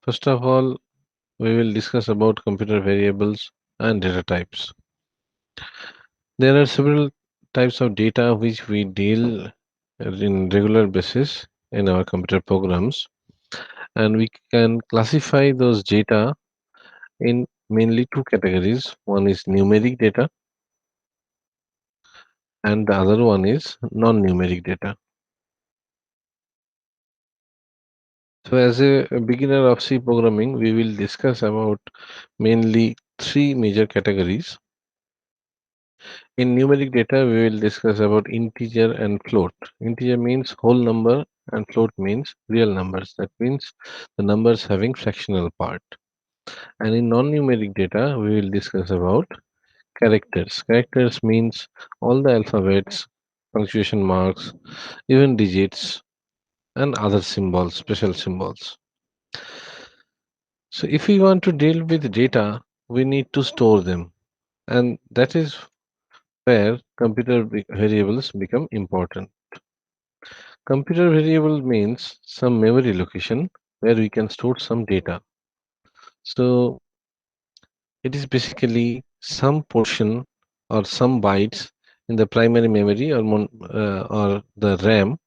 First of all, we will discuss about computer variables and data types. There are several types of data which we deal in regular basis in our computer programs, and we can classify those data in mainly two categories. One is numeric data and the other one is non-numeric data. So as a beginner of C programming, we will discuss about mainly three major categories. In numeric data, we will discuss about integer and float. Integer means whole number and float means real numbers. That means the numbers having fractional part. And in non-numeric data, we will discuss about characters. Characters means all the alphabets, punctuation marks, even digits, and other symbols, special symbols. So if we want to deal with data, we need to store them. And that is where variables become important. Computer variable means some memory location where we can store some data. So it is basically some portion or some bytes in the primary memory or the RAM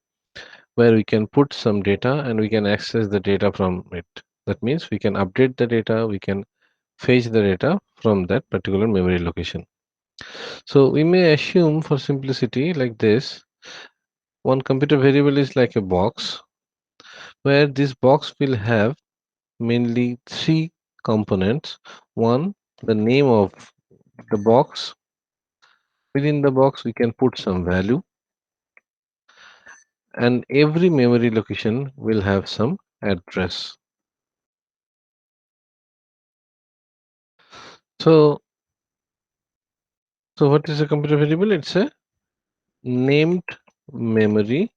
where we can put some data and we can access the data from it. That means we can update the data, we can fetch the data from that particular memory location. So we may assume for simplicity like this, one computer variable is like a box where this box will have mainly three components. One, the name of the box. Within the box, we can put some value, and every memory location will have some address. So, so what is a computer variable? It's a named memory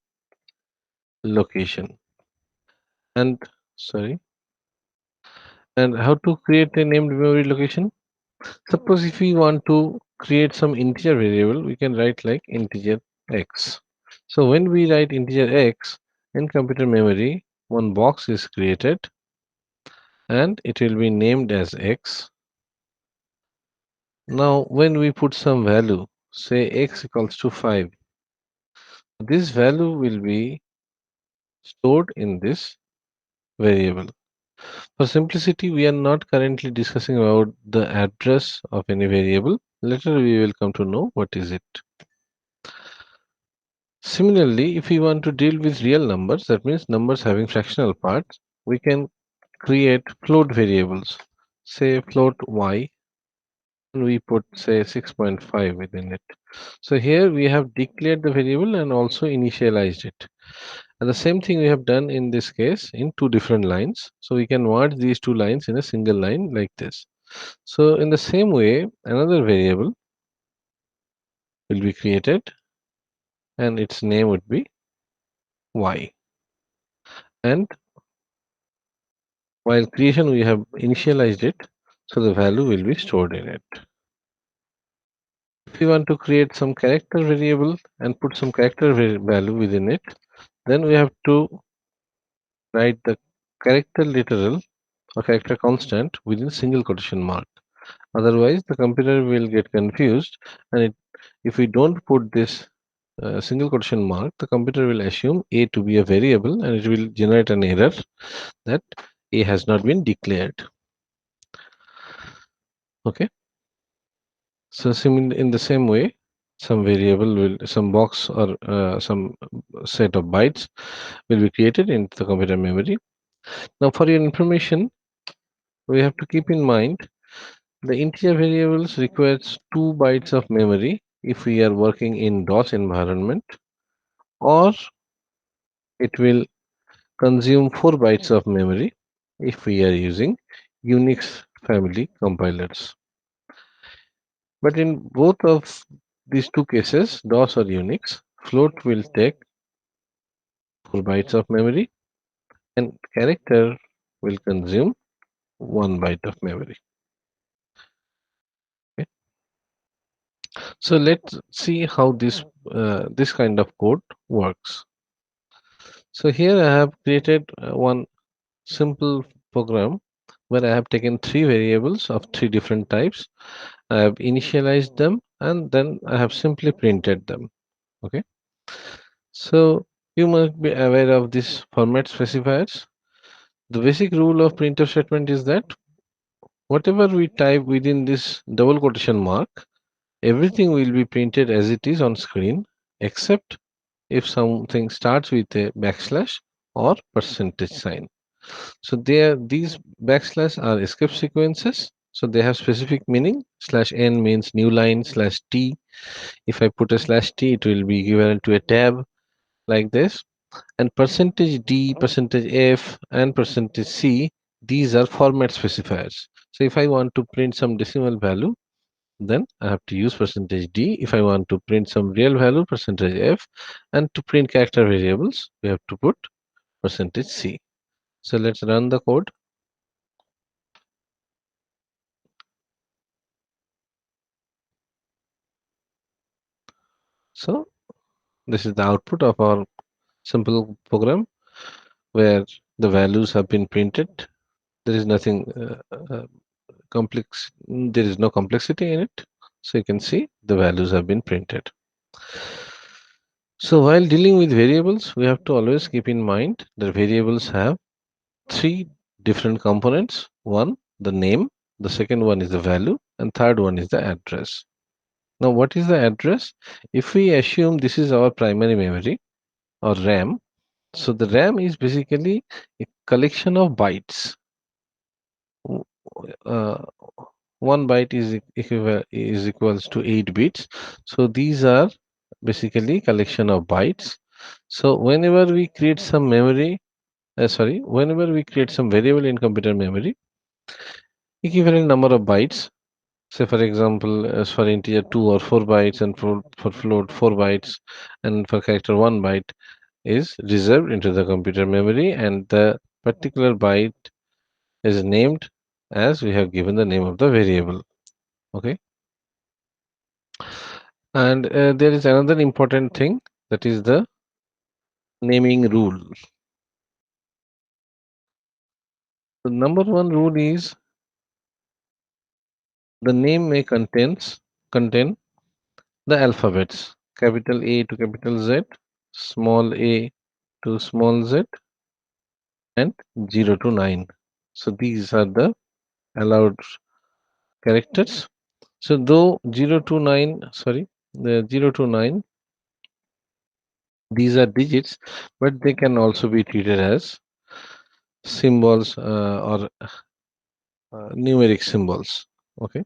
location. And sorry, and how to create a named memory location? Suppose if we want to create some integer variable, we can write like integer x. So when we write integer x in computer memory, one box is created and it will be named as x. Now when we put some value, say x equals to 5, this value will be stored in this variable. For simplicity, we are not currently discussing about the address of any variable. Later we will come to know what is it. Similarly, if we want to deal with real numbers, that means numbers having fractional parts, we can create float variables. Say float y, and we put say 6.5 within it. So here we have declared the variable and also initialized it. And the same thing we have done in this case in two different lines. So we can merge these two lines in a single line like this. So in the same way, another variable will be created and its name would be y. And while creation we have initialized it, so the value will be stored in it. If we want to create some character variable and put some value within it, then we have to write the character literal or character constant within single quotation mark. Otherwise, the computer will get confused, and if we don't put this single quotation mark, the computer will assume a to be a variable, and it will generate an error that a has not been declared. Okay. So in the same way, some box or some set of bytes will be created into the computer memory. Now, for your information, we have to keep in mind the integer variables requires 2 bytes of memory if we are working in DOS environment, or it will consume 4 bytes of memory if we are using UNIX family compilers. But in both of these two cases, DOS or UNIX, float will take 4 bytes of memory and character will consume 1 byte of memory. Okay. So let's see how this kind of code works. So here I have created one simple program where I have taken three variables of three different types. I have initialized them and then I have simply printed them. Okay. So you must be aware of this format specifiers. The basic rule of printf statement is that whatever we type within this double quotation mark, everything will be printed as it is on screen, except if something starts with a backslash or percentage sign. So these backslash are escape sequences. So they have specific meaning. Slash n means new line. Slash t, if I put a slash t, it will be equivalent to a tab like this. And percentage d, percentage f, and percentage c, these are format specifiers. So if I want to print some decimal value, then I have to use percentage d. If I want to print some real value, percentage f, and to print character variables, we have to put percentage c. So let's run the code. So this is the output of our simple program where the values have been printed. There is nothing complex, there is no complexity in it. So you can see the values have been printed. So while dealing with variables, we have to always keep in mind that variables have three different components. One, the name, the second one is the value, and third one is the address. Now, what is the address? If we assume this is our primary memory or RAM, so the RAM is basically a collection of bytes. W- Uh, 1 byte is equals to 8 bits. So these are basically collection of bytes. So whenever we create some memory, whenever we create some variable in computer memory, equivalent number of bytes. Say for example, as for integer 2 or 4 bytes, and for float 4 bytes, and for character 1 byte is reserved into the computer memory, and the particular byte is named as we have given the name of the variable. Okay, and there is another important thing, that is the naming rule. The number one rule is the name may contain the alphabets, capital A to capital Z, small a to small z, and 0 to 9. So these are the allowed characters. So though 0 to 9, the 0 to 9, these are digits, but they can also be treated as symbols or numeric symbols. Okay.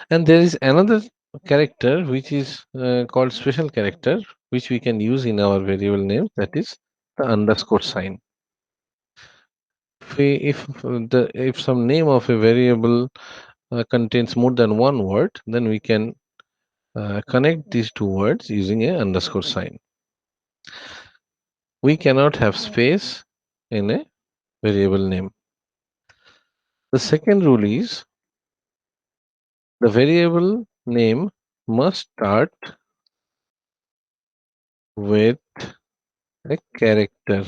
And there is another character which is called special character, which we can use in our variable name, that is the underscore sign. If some name of a variable contains more than one word, then we can connect these two words using a underscore sign. We cannot have space in a variable name. The second rule is the variable name must start with a character,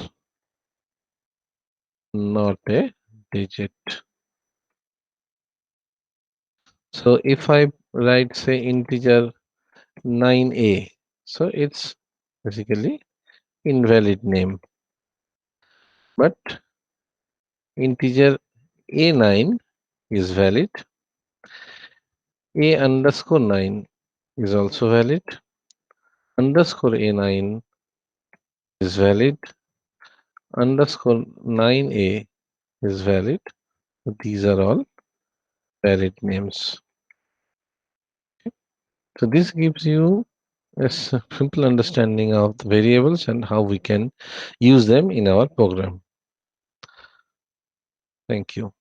not a digit. So if I write, say, integer 9a, so it's basically invalid name. But integer a9 is valid, a underscore 9 is also valid, underscore a9 is valid, underscore 9a is valid. So these are all valid names. So this gives you a simple understanding of the variables and how we can use them in our program. Thank you.